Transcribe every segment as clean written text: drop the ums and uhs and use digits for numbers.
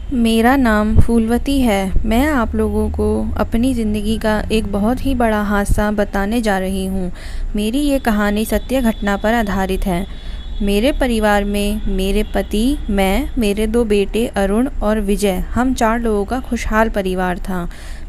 मेरा नाम फूलवती है। मैं आप लोगों को अपनी ज़िंदगी का एक बहुत ही बड़ा हादसा बताने जा रही हूँ। मेरी ये कहानी सत्य घटना पर आधारित है। मेरे परिवार में मेरे पति, मैं, मेरे 2 बेटे अरुण और विजय, हम 4 लोगों का खुशहाल परिवार था।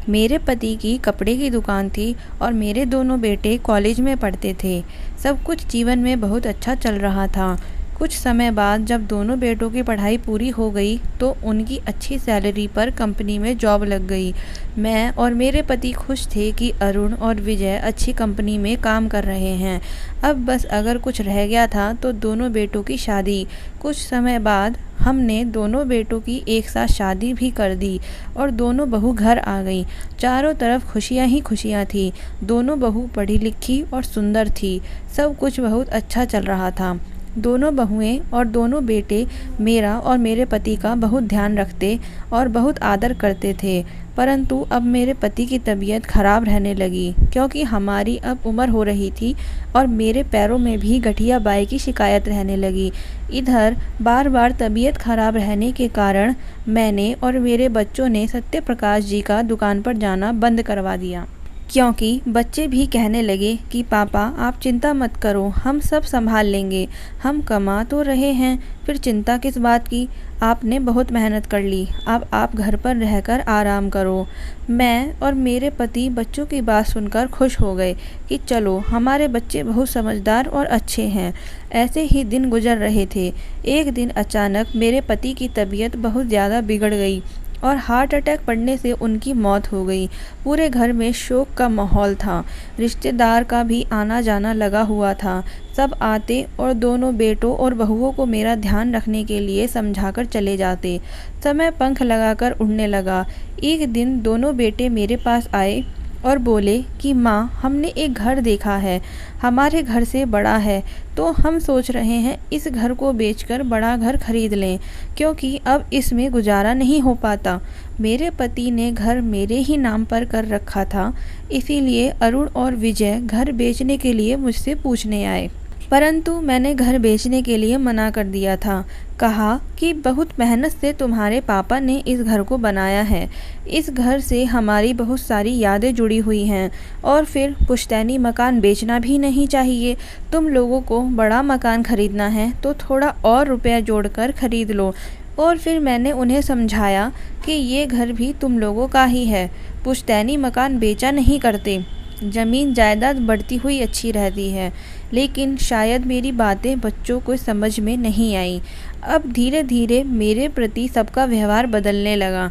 मेरे पति की कपड़े की दुकान थी और मेरे दोनों बेटे कॉलेज में पढ़ते थे। सब कुछ जीवन में बहुत अच्छा चल रहा था। कुछ समय बाद जब दोनों बेटों की पढ़ाई पूरी हो गई तो उनकी अच्छी सैलरी पर कंपनी में जॉब लग गई। मैं और मेरे पति खुश थे कि अरुण और विजय अच्छी कंपनी में काम कर रहे हैं। अब बस अगर कुछ रह गया था तो दोनों बेटों की शादी। कुछ समय बाद हमने दोनों बेटों की एक साथ शादी भी कर दी और दोनों बहू घर आ गई। चारों तरफ खुशियां ही खुशियां थी। दोनों बहू पढ़ी लिखी और सुंदर थी। सब कुछ बहुत अच्छा चल रहा था। दोनों बहुएं और दोनों बेटे मेरा और मेरे पति का बहुत ध्यान रखते और बहुत आदर करते थे। परंतु अब मेरे पति की तबीयत खराब रहने लगी क्योंकि हमारी अब उम्र हो रही थी और मेरे पैरों में भी गठिया बाई की शिकायत रहने लगी। इधर बार बार तबीयत खराब रहने के कारण मैंने और मेरे बच्चों ने सत्य प्रकाश जी का दुकान पर जाना बंद करवा दिया, क्योंकि बच्चे भी कहने लगे कि पापा आप चिंता मत करो, हम सब संभाल लेंगे। हम कमा तो रहे हैं, फिर चिंता किस बात की। आपने बहुत मेहनत कर ली, अब आप घर पर रहकर आराम करो। मैं और मेरे पति बच्चों की बात सुनकर खुश हो गए कि चलो हमारे बच्चे बहुत समझदार और अच्छे हैं। ऐसे ही दिन गुजर रहे थे। एक दिन अचानक मेरे पति की तबीयत बहुत ज़्यादा बिगड़ गई और हार्ट अटैक पड़ने से उनकी मौत हो गई। पूरे घर में शोक का माहौल था। रिश्तेदार का भी आना जाना लगा हुआ था। सब आते और दोनों बेटों और बहुओं को मेरा ध्यान रखने के लिए समझाकर चले जाते। समय पंख लगाकर उड़ने लगा। एक दिन दोनों बेटे मेरे पास आए और बोले कि माँ, हमने एक घर देखा है, हमारे घर से बड़ा है, तो हम सोच रहे हैं इस घर को बेचकर बड़ा घर खरीद लें, क्योंकि अब इसमें गुजारा नहीं हो पाता। मेरे पति ने घर मेरे ही नाम पर कर रखा था, इसीलिए अरुण और विजय घर बेचने के लिए मुझसे पूछने आए। परंतु मैंने घर बेचने के लिए मना कर दिया था। कहा कि बहुत मेहनत से तुम्हारे पापा ने इस घर को बनाया है। इस घर से हमारी बहुत सारी यादें जुड़ी हुई हैं और फिर पुश्तैनी मकान बेचना भी नहीं चाहिए। तुम लोगों को बड़ा मकान खरीदना है तो थोड़ा और रुपया जोड़कर खरीद लो। और फिर मैंने उन्हें समझाया कि ये घर भी तुम लोगों का ही है, पुश्तैनी मकान बेचा नहीं करते। ज़मीन जायदाद बढ़ती हुई अच्छी रहती है। लेकिन शायद मेरी बातें बच्चों को समझ में नहीं आई। अब धीरे धीरे मेरे प्रति सबका व्यवहार बदलने लगा।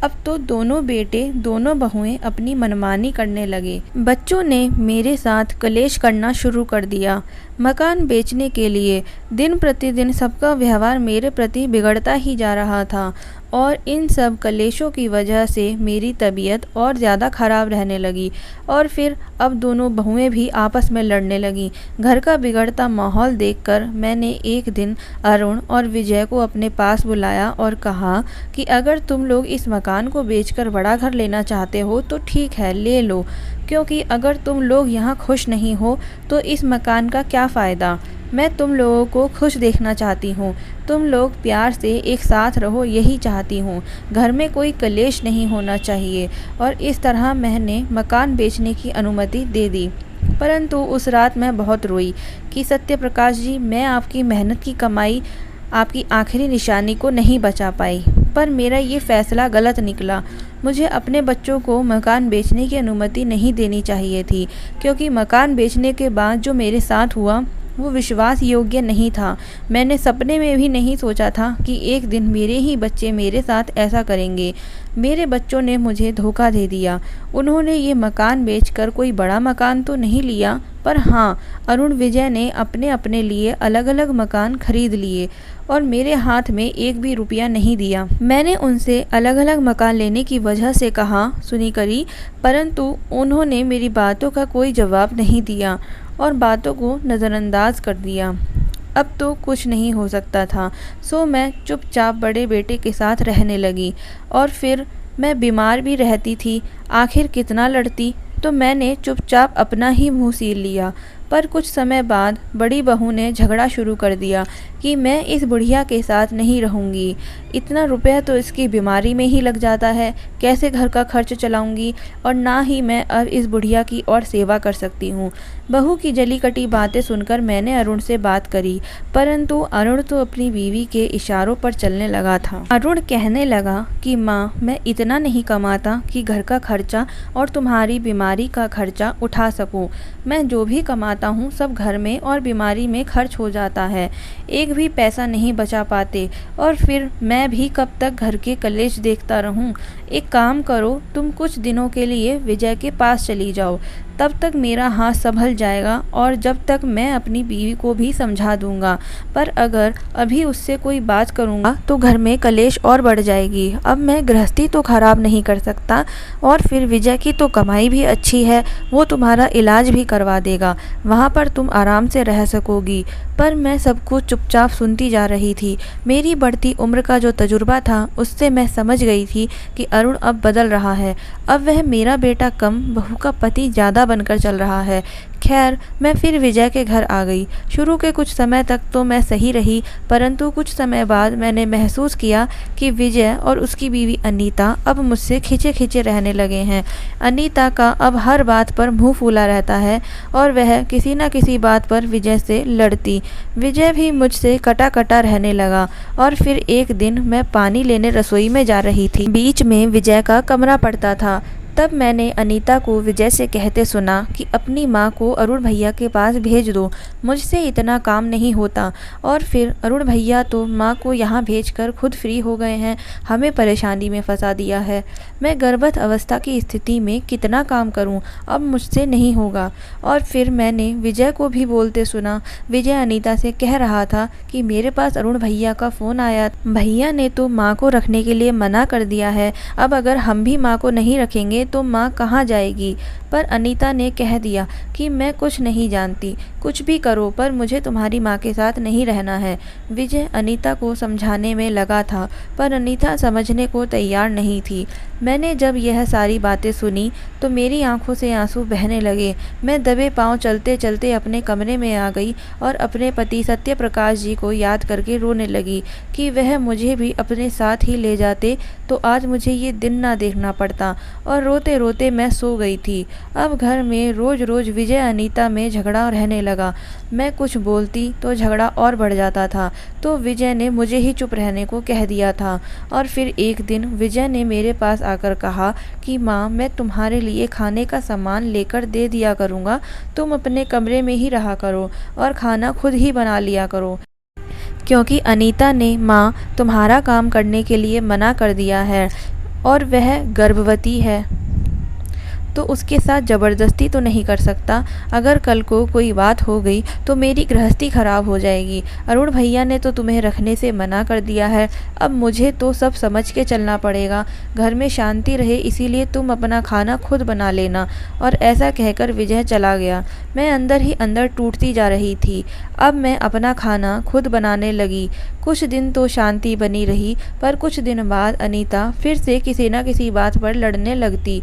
अब तो दोनों बेटे दोनों बहुएं अपनी मनमानी करने लगे। बच्चों ने मेरे साथ कलेश करना शुरू कर दिया। मकान बेचने के लिए दिन प्रतिदिन सबका व्यवहार मेरे प्रति बिगड़ता ही जा रहा था और इन सब कलेशों की वजह से मेरी तबीयत और ज़्यादा ख़राब रहने लगी। और फिर अब दोनों बहुएं भी आपस में लड़ने लगीं। घर का बिगड़ता माहौल देखकर मैंने एक दिन अरुण और विजय को अपने पास बुलाया और कहा कि अगर तुम लोग इस मकान को बेचकर बड़ा घर लेना चाहते हो तो ठीक है, ले लो, क्योंकि अगर तुम लोग यहाँ खुश नहीं हो तो इस मकान का क्या फ़ायदा। मैं तुम लोगों को खुश देखना चाहती हूँ। तुम लोग प्यार से एक साथ रहो, यही चाहती हूँ। घर में कोई कलेश नहीं होना चाहिए। और इस तरह मैंने मकान बेचने की अनुमति दे दी। परंतु उस रात मैं बहुत रोई कि सत्य प्रकाश जी, मैं आपकी मेहनत की कमाई, आपकी आखिरी निशानी को नहीं बचा पाई। पर मेरा ये फ़ैसला गलत निकला। मुझे अपने बच्चों को मकान बेचने की अनुमति नहीं देनी चाहिए थी, क्योंकि मकान बेचने के बाद जो मेरे साथ हुआ वो विश्वास योग्य नहीं था। मैंने सपने में भी नहीं सोचा था कि एक दिन मेरे ही बच्चे मेरे साथ ऐसा करेंगे। मेरे बच्चों ने मुझे धोखा दे दिया। उन्होंने ये मकान बेचकर कोई बड़ा मकान तो नहीं लिया, पर हाँ, अरुण विजय ने अपने अपने लिए अलग अलग मकान खरीद लिए और मेरे हाथ में एक भी रुपया नहीं दिया। मैंने उनसे अलग अलग मकान लेने की वजह से कहा सुनी करी, परंतु उन्होंने मेरी बातों का कोई जवाब नहीं दिया और बातों को नज़रअंदाज कर दिया। अब तो कुछ नहीं हो सकता था, सो मैं चुपचाप बड़े बेटे के साथ रहने लगी। और फिर मैं बीमार भी रहती थी। आखिर कितना लड़ती, तो मैंने चुपचाप अपना ही मुंह सील लिया। पर कुछ समय बाद बड़ी बहू ने झगड़ा शुरू कर दिया कि मैं इस बुढ़िया के साथ नहीं रहूँगी। इतना रुपया तो इसकी बीमारी में ही लग जाता है, कैसे घर का खर्च चलाऊँगी, और ना ही मैं अब इस बुढ़िया की और सेवा कर सकती हूँ। बहू की जली कटी बातें सुनकर मैंने अरुण से बात करी, परंतु अरुण तो अपनी बीवी के इशारों पर चलने लगा था। अरुण कहने लगा कि माँ, मैं इतना नहीं कमाता कि घर का खर्चा और तुम्हारी बीमारी का खर्चा उठा सकूं। मैं जो भी कमाता हूँ सब घर में और बीमारी में खर्च हो जाता है, एक भी पैसा नहीं बचा पाते, और फिर मैं भी कब तक घर के कलेश देखता रहूं। एक काम करो, तुम कुछ दिनों के लिए विजय के पास चली जाओ, तब तक मेरा हाथ संभल जाएगा और जब तक मैं अपनी बीवी को भी समझा दूंगा। पर अगर अभी उससे कोई बात करूंगा तो घर में कलेश और बढ़ जाएगी। अब मैं गृहस्थी तो खराब नहीं कर सकता, और फिर विजय की तो कमाई भी अच्छी है, वो तुम्हारा इलाज भी करवा देगा, वहाँ पर तुम आराम से रह सकोगी। पर मैं सब कुछ चुपचाप सुनती जा रही थी। मेरी बढ़ती उम्र का जो तजुर्बा था उससे मैं समझ गई थी कि अरुण अब बदल रहा है। अब वह मेरा बेटा कम, बहू का पति ज़्यादा बनकर चल रहा है। खैर, मैं फिर विजय के घर आ गई। शुरू के कुछ समय तक तो मैं सही रही, परंतु कुछ समय बाद मैंने महसूस किया कि विजय और उसकी बीवी अनीता अब मुझसे खिंचे खिंचे रहने लगे हैं। अनीता का अब हर बात पर मुंह फूला रहता है और वह किसी न किसी बात पर विजय से लड़ती। विजय भी मुझसे कटा कटा रहने लगा। और फिर एक दिन मैं पानी लेने रसोई में जा रही थी। बीच में विजय का कमरा पड़ता था। तब मैंने अनीता को विजय से कहते सुना कि अपनी माँ को अरुण भैया के पास भेज दो, मुझसे इतना काम नहीं होता। और फिर अरुण भैया तो माँ को यहाँ भेजकर खुद फ्री हो गए हैं, हमें परेशानी में फंसा दिया है। मैं गर्भवत अवस्था की स्थिति में कितना काम करूँ, अब मुझसे नहीं होगा। और फिर मैंने विजय को भी बोलते सुना। विजय अनीता से कह रहा था कि मेरे पास अरुण भैया का फ़ोन आया, भैया ने तो माँ को रखने के लिए मना कर दिया है, अब अगर हम भी माँ को नहीं रखेंगे तो माँ कहाँ जाएगी। पर अनीता ने कह दिया कि मैं कुछ नहीं जानती, कुछ भी करो, पर मुझे तुम्हारी माँ के साथ नहीं रहना है। विजय अनीता को समझाने में लगा था, पर अनीता समझने को तैयार नहीं थी। मैंने जब यह सारी बातें सुनी तो मेरी आंखों से आंसू बहने लगे। मैं दबे पांव चलते चलते अपने कमरे में आ गई और अपने पति सत्य प्रकाश जी को याद करके रोने लगी कि वह मुझे भी अपने साथ ही ले जाते तो आज मुझे ये दिन ना देखना पड़ता। और रोते रोते मैं सो गई थी। अब घर में रोज रोज विजय अनीता में झगड़ा रहने लगा। मैं कुछ बोलती तो झगड़ा और बढ़ जाता था, तो विजय ने मुझे ही चुप रहने को कह दिया था। और फिर एक दिन विजय ने मेरे पास आकर कहा कि माँ, मैं तुम्हारे लिए खाने का सामान लेकर दे दिया करूँगा, तुम अपने कमरे में ही रहा करो और खाना खुद ही बना लिया करो, क्योंकि अनीता ने माँ तुम्हारा काम करने के लिए मना कर दिया है और वह गर्भवती है, तो उसके साथ ज़बरदस्ती तो नहीं कर सकता। अगर कल को कोई बात हो गई तो मेरी गृहस्थी खराब हो जाएगी। अरुण भैया ने तो तुम्हें रखने से मना कर दिया है, अब मुझे तो सब समझ के चलना पड़ेगा। घर में शांति रहे इसीलिए तुम अपना खाना खुद बना लेना। और ऐसा कहकर विजय चला गया। मैं अंदर ही अंदर टूटती जा रही थी। अब मैं अपना खाना खुद बनाने लगी। कुछ दिन तो शांति बनी रही, पर कुछ दिन बाद अनीता फिर से किसी न किसी बात पर लड़ने लगती।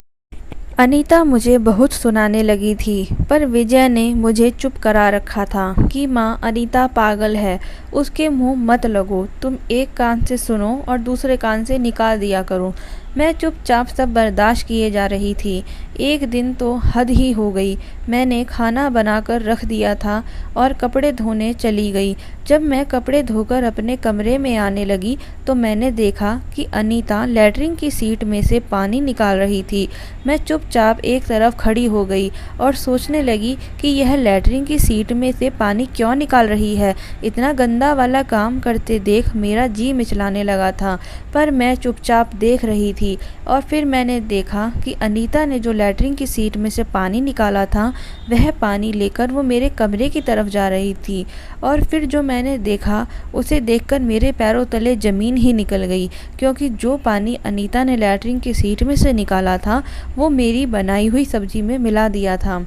अनीता मुझे बहुत सुनाने लगी थी, पर विजय ने मुझे चुप करा रखा था कि माँ, अनीता पागल है, उसके मुंह मत लगो, तुम एक कान से सुनो और दूसरे कान से निकाल दिया करो। मैं चुपचाप सब बर्दाश्त किए जा रही थी। एक दिन तो हद ही हो गई। मैंने खाना बनाकर रख दिया था और कपड़े धोने चली गई। जब मैं कपड़े धोकर अपने कमरे में आने लगी तो मैंने देखा कि अनीता लैट्रिन की सीट में से पानी निकाल रही थी। मैं चुपचाप एक तरफ खड़ी हो गई और सोचने लगी कि यह लैट्रिन की सीट में से पानी क्यों निकाल रही है। इतना गंदा वाला काम करते देख मेरा जी मिचलाने लगा था, पर मैं चुपचाप देख रही थी। और फिर मैंने देखा कि अनीता ने जो लैट्रिन की सीट में से पानी निकाला था वह पानी लेकर वो मेरे कमरे की तरफ जा रही थी। और फिर जो मैंने देखा उसे देखकर मेरे पैरों तले ज़मीन ही निकल गई, क्योंकि जो पानी अनीता ने लैट्रिन की सीट में से निकाला था वो मेरी बनाई हुई सब्जी में मिला दिया था।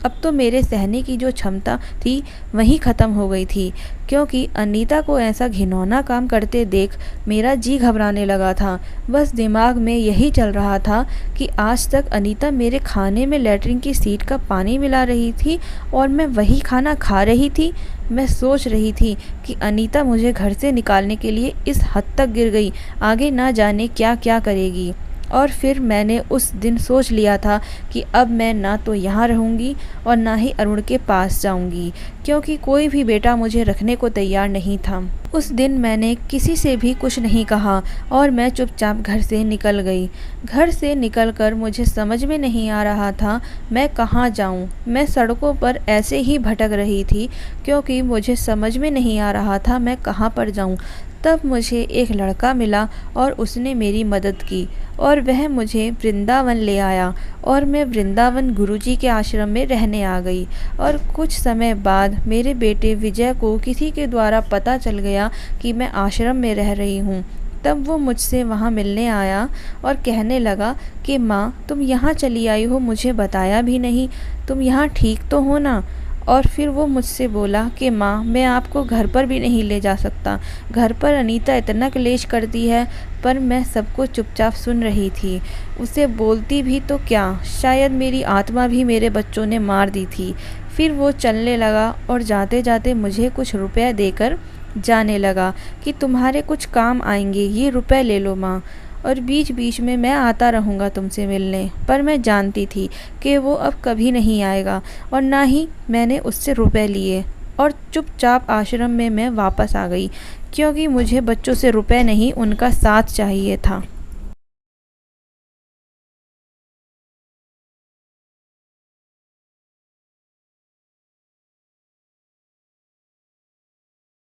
अब तो मेरे सहने की जो क्षमता थी वहीं ख़त्म हो गई थी, क्योंकि अनीता को ऐसा घिनौना काम करते देख मेरा जी घबराने लगा था। बस दिमाग में यही चल रहा था कि आज तक अनीता मेरे खाने में लैट्रिन की सीट का पानी मिला रही थी और मैं वही खाना खा रही थी। मैं सोच रही थी कि अनीता मुझे घर से निकालने के लिए इस हद तक गिर गई, आगे ना जाने क्या क्या करेगी। और फिर मैंने उस दिन सोच लिया था कि अब मैं ना तो यहाँ रहूँगी और ना ही अरुण के पास जाऊँगी, क्योंकि कोई भी बेटा मुझे रखने को तैयार नहीं था। उस दिन मैंने किसी से भी कुछ नहीं कहा और मैं चुपचाप घर से निकल गई। घर से निकलकर मुझे समझ में नहीं आ रहा था मैं कहाँ जाऊँ। मैं सड़कों पर ऐसे ही भटक रही थी, क्योंकि मुझे समझ में नहीं आ रहा था मैं कहाँ पर जाऊँ। तब मुझे एक लड़का मिला और उसने मेरी मदद की और वह मुझे वृंदावन ले आया और मैं वृंदावन गुरुजी के आश्रम में रहने आ गई। और कुछ समय बाद मेरे बेटे विजय को किसी के द्वारा पता चल गया कि मैं आश्रम में रह रही हूँ। तब वो मुझसे वहाँ मिलने आया और कहने लगा कि माँ, तुम यहाँ चली आई हो, मुझे बताया भी नहीं, तुम यहाँ ठीक तो हो ना। और फिर वो मुझसे बोला कि माँ, मैं आपको घर पर भी नहीं ले जा सकता, घर पर अनीता इतना क्लेश करती है। पर मैं सब कुछ चुपचाप सुन रही थी। उसे बोलती भी तो क्या, शायद मेरी आत्मा भी मेरे बच्चों ने मार दी थी। फिर वो चलने लगा और जाते जाते मुझे कुछ रुपए देकर जाने लगा कि तुम्हारे कुछ काम आएंगे, ये रुपए ले लो माँ, और बीच बीच में मैं आता रहूँगा तुमसे मिलने। पर मैं जानती थी कि वो अब कभी नहीं आएगा और ना ही मैंने उससे रुपए लिए और चुपचाप आश्रम में मैं वापस आ गई, क्योंकि मुझे बच्चों से रुपए नहीं, उनका साथ चाहिए था।